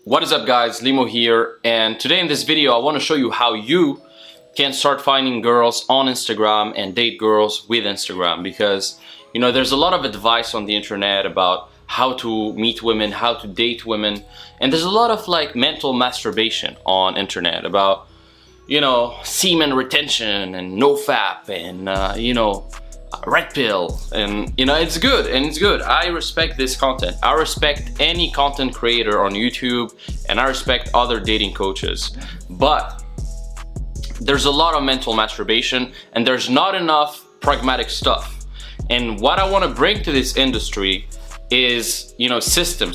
What is up guys, Limo here, and today in this video I want to show you how you can start finding girls on Instagram and date girls with Instagram, because there's a lot of advice on the internet about how to meet women, how to date women, and there's a lot of mental masturbation on internet about semen retention and nofap and red pill, and it's good. I respect this content. I respect any content creator on YouTube, and I respect other dating coaches, but there's a lot of mental masturbation and there's not enough pragmatic stuff. And what I want to bring to this industry is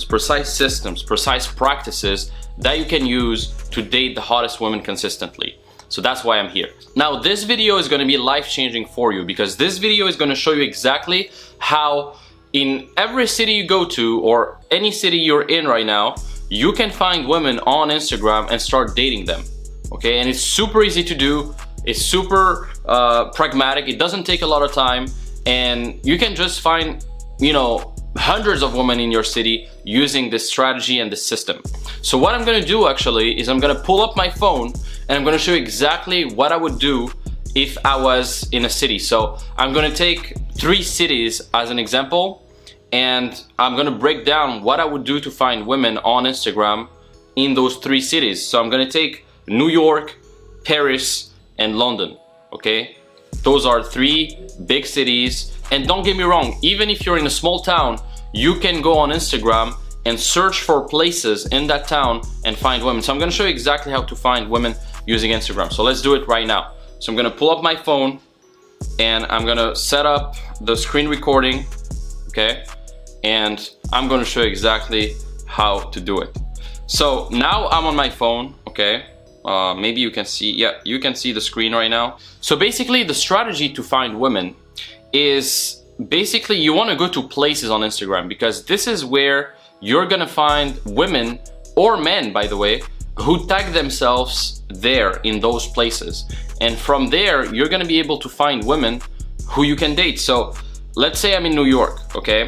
precise practices that you can use to date the hottest women consistently. So that's why I'm here. Now this video is going to be life-changing for you, because this video is going to show you exactly how in every city you go to, or any city you're in right now, you can find women on Instagram and start dating them. Okay, and it's super easy to do. It's super pragmatic. It doesn't take a lot of time, and you can just find hundreds of women in your city using this strategy and this system. So what I'm gonna do actually is I'm gonna pull up my phone and I'm gonna show you exactly what I would do if I was in a city. So I'm gonna take 3 cities as an example, and I'm gonna break down what I would do to find women on Instagram in those 3 cities. So I'm gonna take New York, Paris, and London, okay? Those are 3 big cities. And don't get me wrong, even if you're in a small town, you can go on Instagram and search for places in that town and find women. So I'm gonna show you exactly how to find women using Instagram. So let's do it right now. So I'm gonna pull up my phone and I'm gonna set up the screen recording, okay? And I'm gonna show you exactly how to do it. So now I'm on my phone, okay? Maybe you can see, yeah, you can see the screen right now. So basically the strategy to find women is basically you want to go to places on Instagram, because this is where you're gonna find women, or men by the way, who tag themselves there in those places, and from there you're gonna be able to find women who you can date. So let's say I'm in New York, okay?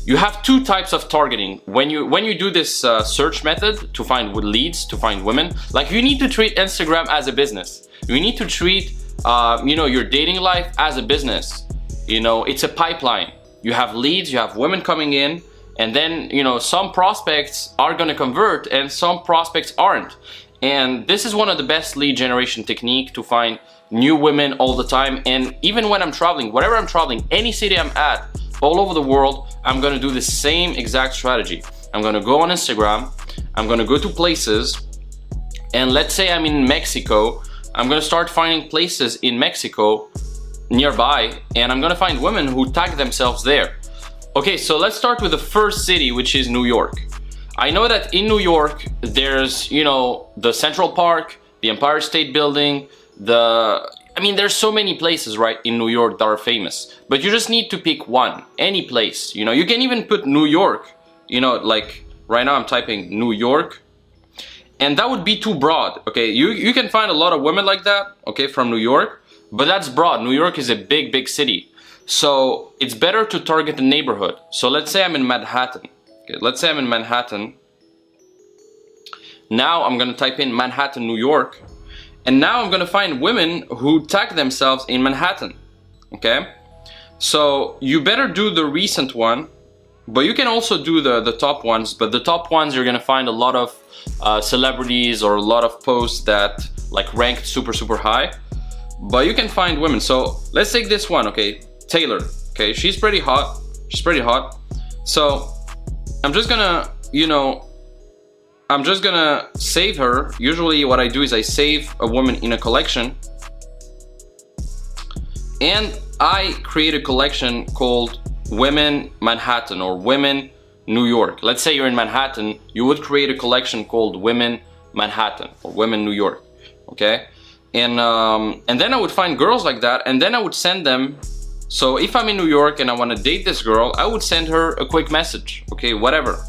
You have 2 types of targeting when you do this search method to find leads, to find women. You need to treat Instagram as a business. You need to treat your dating life as a business. It's a pipeline. You have leads, you have women coming in, and then some prospects are gonna convert and some prospects aren't. And this is one of the best lead generation technique to find new women all the time. And even when I'm traveling, wherever I'm traveling, any city I'm at, all over the world, I'm gonna do the same exact strategy. I'm gonna go on Instagram, I'm gonna go to places, and let's say I'm in Mexico, I'm gonna start finding places in Mexico nearby, and I'm gonna find women who tag themselves there. Okay, so let's start with the first city, which is New York. I know that in New York, there's, the Central Park, the Empire State Building, there's so many places, right, in New York that are famous, but you just need to pick one, any place. You can even put New York, right now I'm typing New York, and that would be too broad, okay? You can find a lot of women like that, okay, from New York, but that's broad. New York is a big city. So it's better to target the neighborhood. So let's say I'm in Manhattan. Okay, let's say I'm in Manhattan. Now I'm gonna type in Manhattan, New York. And now I'm gonna find women who tag themselves in Manhattan, okay? So you better do the recent one, but you can also do the top ones. But the top ones, you're gonna find a lot of celebrities or a lot of posts that ranked super high. But you can find women. So let's take this one, okay? Taylor, okay? She's pretty hot. So I'm just gonna, I'm just gonna save her. Usually what I do is I save a woman in a collection, and I create a collection called Women Manhattan or Women New York. Let's say you're in Manhattan, you would create a collection called Women Manhattan or Women New York, okay? And then I would find girls like that, and then I would send them. So if I'm in New York and I want to date this girl, I would send her a quick message, okay, whatever,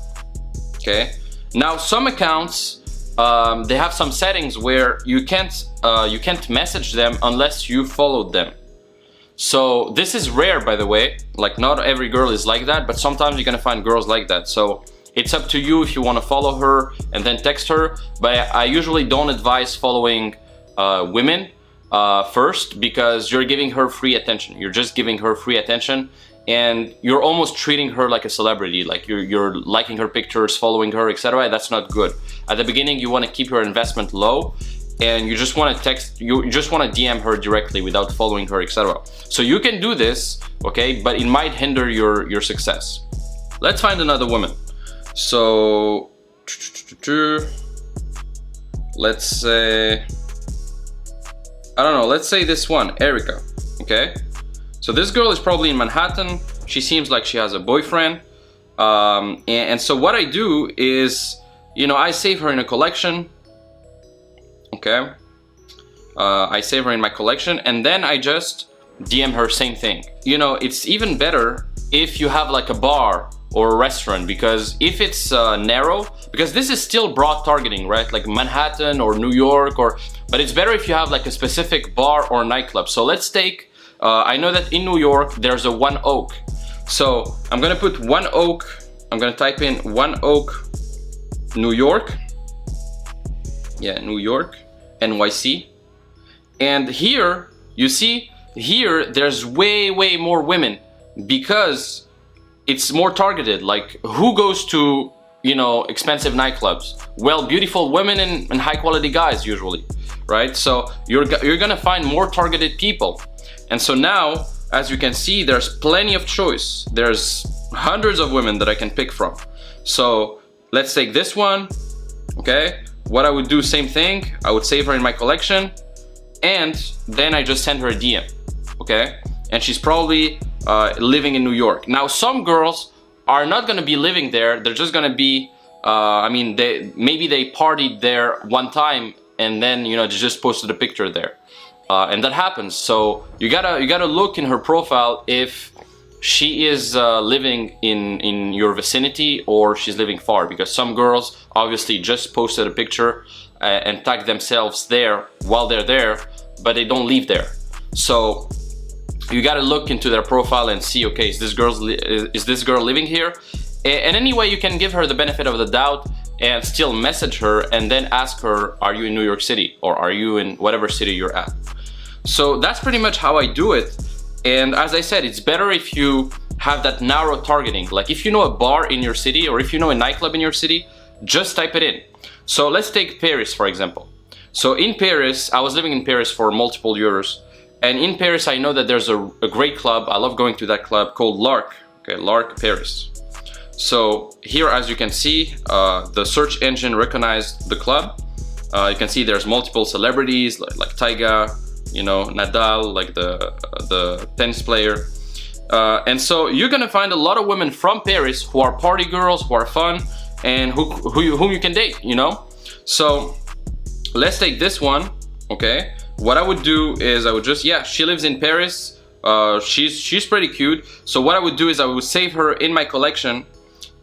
okay? Now some accounts, they have some settings where you can't message them unless you followed them. So this is rare, by the way. Not every girl is like that, but sometimes you're gonna find girls like that. So It's up to you if you want to follow her and then text her, but I usually don't advise following women first, because you're giving her free attention. You're just giving her free attention, and you're almost treating her like a celebrity, like you're liking her pictures, following her, etc. That's not good. At the beginning, you want to keep your investment low, and you just want to text, you just want to DM her directly without following her, etc. So you can do this, okay, but it might hinder your success. Let's find another woman. So let's say, I don't know, let's say this one, Erica, okay? So this girl is probably in Manhattan. She seems like she has a boyfriend. And so what I do is, you know, I save her in a collection, okay? I save her in my collection, and then I just DM her, same thing. You know, it's even better if you have like a bar or a restaurant, because if it's narrow, because this is still broad targeting, right? Like Manhattan or New York, but it's better if you have like a specific bar or nightclub. So let's take, I know that in New York there's a One Oak. So I'm gonna put One Oak, I'm gonna type in One Oak, New York. Yeah, New York, NYC. And here, you see, here there's way more women, because it's more targeted. Like, who goes to, you know, expensive nightclubs? Well, beautiful women and high quality guys usually, right? So you're gonna find more targeted people. And so now, as you can see, there's plenty of choice. There's hundreds of women that I can pick from. So let's take this one, okay? What I would do, same thing. I would save her in my collection, and then I just send her a DM, okay? And she's probably living in New York. Now, some girls are not gonna be living there. They're just gonna be, I mean, maybe they partied there one time, and then, you know, they just posted a picture there. And that happens. So you gotta look in her profile if she is living in your vicinity or she's living far, because some girls obviously just posted a picture and tagged themselves there while they're there, but they don't live there. So you gotta look into their profile and see, okay, is this girl living here? And anyway, you can give her the benefit of the doubt and still message her and then ask her, are you in New York City, or are you in whatever city you're at? So that's pretty much how I do it. And as I said, it's better if you have that narrow targeting. Like, if you know a bar in your city, or if you know a nightclub in your city, just type it in. So let's take Paris, for example. So in Paris, I was living in Paris for multiple years. And in Paris, I know that there's a great club. I love going to that club called Lark. Okay, Lark Paris. So here, as you can see, the search engine recognized the club. You can see there's multiple celebrities like Taiga, you know, Nadal, like the tennis player. And so you're gonna find a lot of women from Paris who are party girls, who are fun, and whom you can date, you know? So let's take this one, okay? What I would do is I would just, yeah, she lives in Paris. She's pretty cute. So what I would do is I would save her in my collection,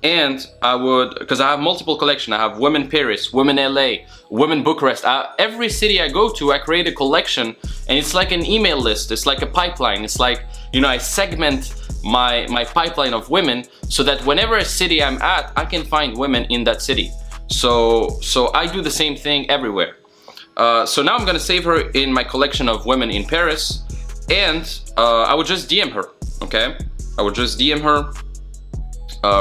and I would, because I have multiple collections. I have women Paris, women LA, women Bucharest. Every city I go to, I create a collection, and it's like an email list. It's like a pipeline. It's like, you know, I segment my pipeline of women so that whenever a city I'm at, I can find women in that city. So I do the same thing everywhere. So now I'm gonna save her in my collection of women in Paris, and I would just DM her, okay? I would just DM her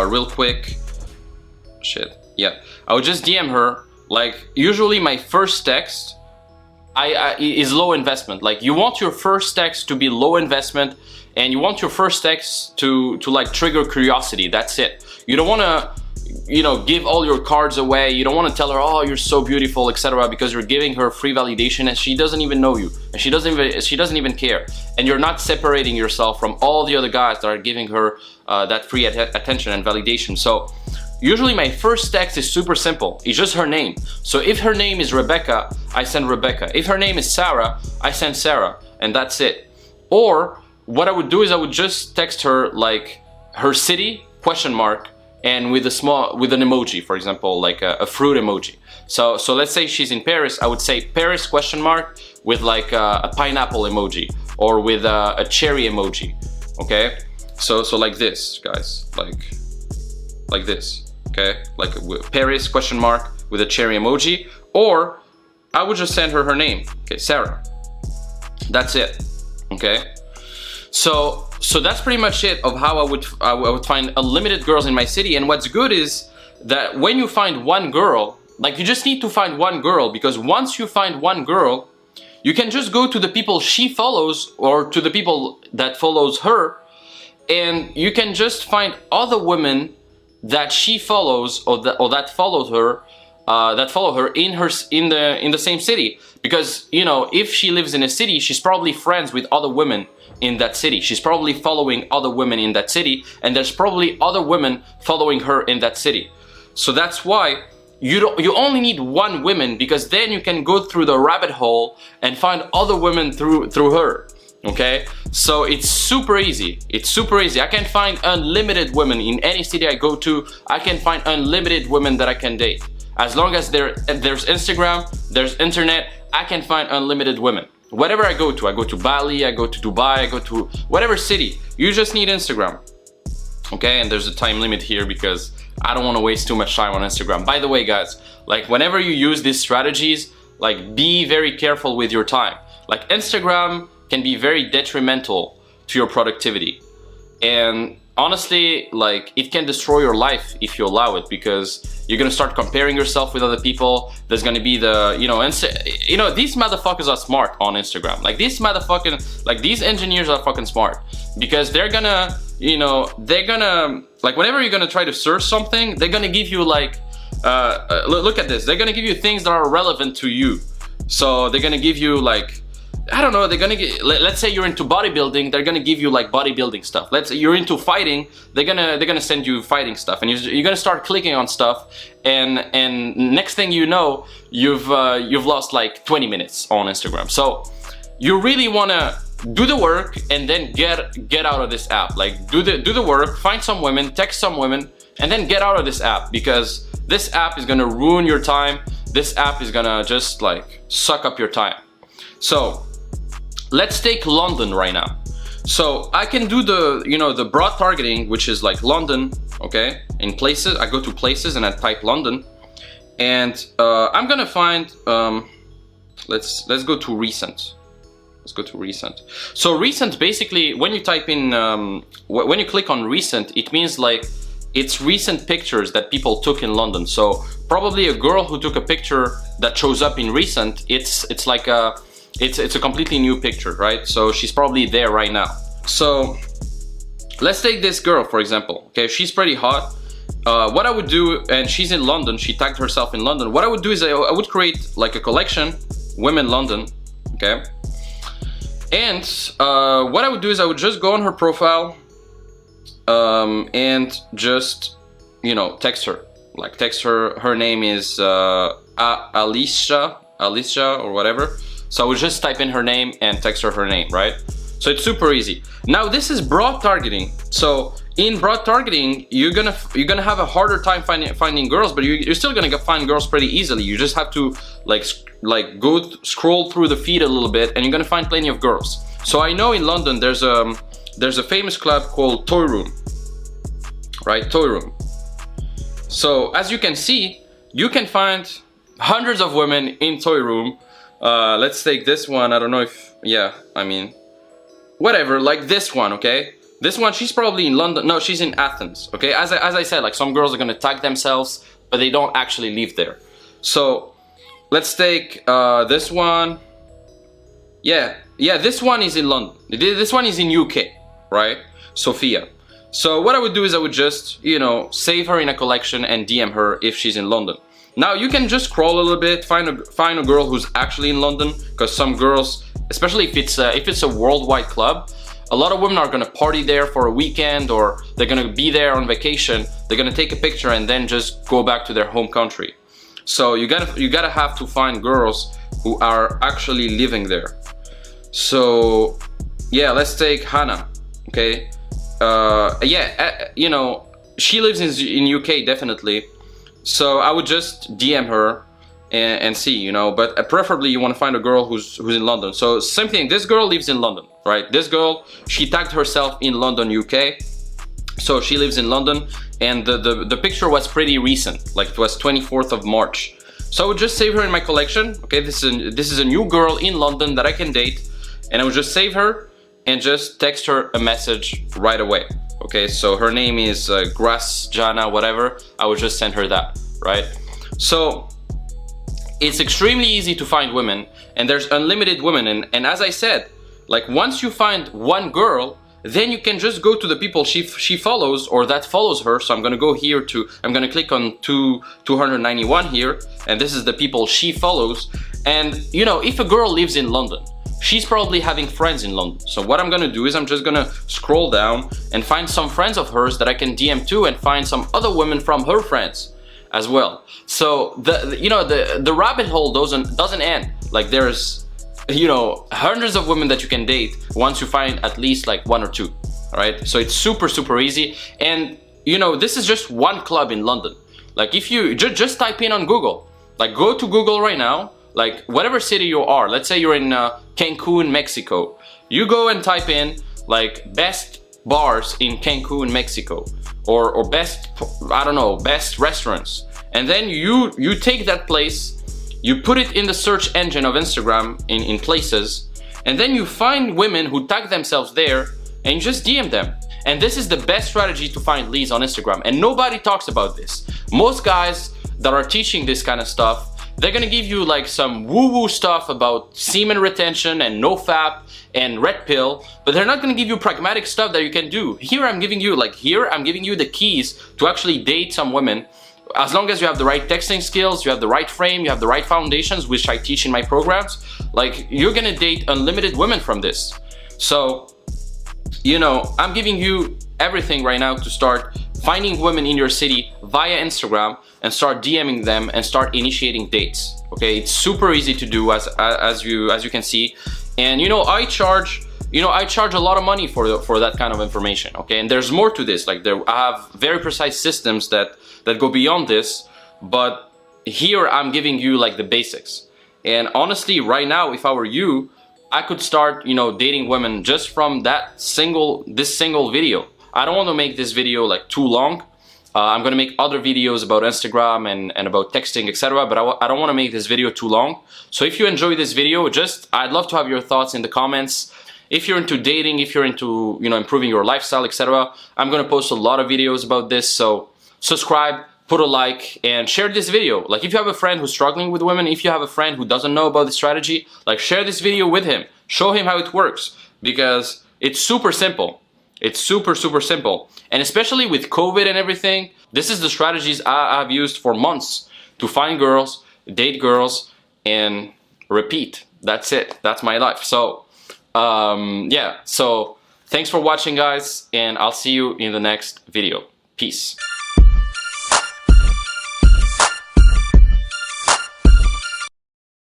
real quick. Shit, yeah. I would just DM her. Like, usually my first text is low investment. Like, you want your first text to be low investment, and you want your first text to like trigger curiosity. That's it. You don't want to, you know, give all your cards away. You don't want to tell her, oh, you're so beautiful, etc., because you're giving her free validation and she doesn't even know you, and she doesn't even care, and you're not separating yourself from all the other guys that are giving her that free attention and validation. So usually my first text is super simple. It's just her name. So if her name is Rebecca, I send Rebecca. If her name is Sarah, I send Sarah, and that's it. Or what I would do is I would just text her like her city, question mark, and with an emoji, for example, like a fruit emoji. So let's say she's in Paris, I would say Paris question mark with like a pineapple emoji, or with a cherry emoji, okay? So like this, guys, like this. okay, like Paris question mark with a cherry emoji, or I would just send her her name, okay, Sarah. That's it, okay. So that's pretty much it of how I would find unlimited girls in my city. And what's good is that when you find one girl, like you just need to find one girl, because once you find one girl, you can just go to the people she follows or to the people that follows her, and you can just find other women that she follows or that follow her in the same city. Because, you know, if she lives in a city, she's probably friends with other women in that city. She's probably following other women in that city, and there's probably other women following her in that city. So that's why you only need one woman, because then you can go through the rabbit hole and find other women through her. Okay, so it's super easy. It's super easy. I can find unlimited women in any city I go to. I can find unlimited women that I can date. As long as there's Instagram, there's internet, I can find unlimited women. Whatever I go to Bali, I go to Dubai, I go to whatever city, you just need Instagram. Okay, and there's a time limit here because I don't want to waste too much time on Instagram. By the way, guys, like whenever you use these strategies, like be very careful with your time. Like Instagram can be very detrimental to your productivity. And honestly, like it can destroy your life if you allow it, because you're gonna start comparing yourself with other people. There's gonna be the, these motherfuckers are smart on Instagram. Like these engineers are fucking smart, because they're gonna, like whenever you're gonna try to search something, they're gonna give you like, look at this. They're gonna give you things that are relevant to you. So they're gonna give you like, I don't know, they're gonna get, let's say you're into bodybuilding, they're gonna give you like bodybuilding stuff. Let's say you're into fighting, they're gonna send you fighting stuff, and you're gonna start clicking on stuff, and next thing you know, you've lost like 20 minutes on Instagram. So you really wanna do the work and then get out of this app. Like do the work, find some women, text some women, and then get out of this app, because this app is gonna ruin your time. This app is gonna just like suck up your time. So let's take London right now. So I can do the broad targeting, which is like London, okay? In places, I go to places and I type London, and I'm gonna find, let's go to recent. Let's go to recent. So recent, basically, when you type in, when you click on recent, it means like it's recent pictures that people took in London. So probably a girl who took a picture that shows up in recent, it's like a, it's a completely new picture, right? So she's probably there right now. So let's take this girl, for example. Okay, she's pretty hot. What I would do, and she's in London, she tagged herself in London. What I would do is I would create like a collection, Women London, okay? And what I would do is I would just go on her profile and just, text her. Like text her, her name is Alicia or whatever. So I would just type in her name and text her name, right? So it's super easy. Now this is broad targeting. So in broad targeting, you're gonna have a harder time finding girls, but you're still gonna find girls pretty easily. You just have to scroll through the feed a little bit, and you're gonna find plenty of girls. So I know in London there's a famous club called Toy Room, right? Toy Room. So as you can see, you can find hundreds of women in Toy Room. Let's take this one. I don't know if, whatever, like this one, okay? This one, she's probably in London. No, she's in Athens, okay? As I said, like some girls are gonna tag themselves, but they don't actually live there. So let's take this one. Yeah, this one is in London. This one is in UK, right? Sophia. So what I would do is I would just, save her in a collection and DM her if she's in London. Now you can just scroll a little bit, find a girl who's actually in London, because some girls, especially if it's a worldwide club, a lot of women are gonna party there for a weekend, or they're gonna be there on vacation. They're gonna take a picture and then just go back to their home country. So you gotta have to find girls who are actually living there. So yeah, let's take Hannah. Okay, she lives in UK definitely. So I would just DM her and see, but preferably you want to find a girl who's in London. So same thing, this girl lives in London, right? This girl, she tagged herself in London, UK, So she lives in London, and the picture was pretty recent, like it was 24th of March. So I would just save her in my collection. Okay, this is a new girl in London that I can date, and I would just save her and just text her a message right away. Okay, so her name is Grass Jana, whatever. I would just send her that, right? So it's extremely easy to find women, and there's unlimited women. And as I said, like once you find one girl, then you can just go to the people she follows or that follows her. So I'm gonna go here to, I'm gonna click on 291 here, and this is the people she follows. And you know, if a girl lives in London, she's probably having friends in London. So what I'm gonna do is I'm just gonna scroll down and find some friends of hers that I can DM to, and find some other women from her friends as well. So the rabbit hole doesn't end. Like there's, you know, hundreds of women that you can date once you find at least like one or two. All right, so it's super easy. And you know, this is just one club in London. Like if you just type in on Google, like go to Google right now, like whatever city you are, let's say you're in Cancun, Mexico, you go and type in like best bars in Cancun, Mexico, or best, I don't know, best restaurants, and then you take that place, you put it in the search engine of Instagram in places, and then you find women who tag themselves there and you just DM them. And this is the best strategy to find leads on Instagram, and nobody talks about this. Most guys that are teaching this kind of stuff, they're gonna give you like some woo-woo stuff about semen retention and nofap and red pill, but they're not gonna give you pragmatic stuff that you can do. Here I'm giving you the keys to actually date some women. As long as you have the right texting skills, you have the right frame, you have the right foundations, which I teach in my programs, like you're gonna date unlimited women from this. So, you know, I'm giving you everything right now to start finding women in your city via Instagram and start DMing them and start initiating dates. Okay, it's super easy to do as you can see. And you know, I charge a lot of money for that kind of information. Okay, and there's more to this. Like I have very precise systems that go beyond this, but here I'm giving you like the basics. And honestly, right now, if I were you, I could start, you know, dating women just from this single video. I don't want to make this video like too long. I'm gonna make other videos about Instagram and about texting, etc. But I don't want to make this video too long. So if you enjoy this video, I'd love to have your thoughts in the comments. If you're into dating, if you're into, you know, improving your lifestyle, etc., I'm gonna post a lot of videos about this. So subscribe, put a like, and share this video. Like if you have a friend who's struggling with women, if you have a friend who doesn't know about the strategy, like share this video with him. Show him how it works, because it's super simple. It's super simple. And especially with COVID and everything, this is the strategies I've used for months to find girls, date girls, and repeat. That's it. That's my life. So yeah, so thanks for watching, guys, and I'll see you in the next video. Peace.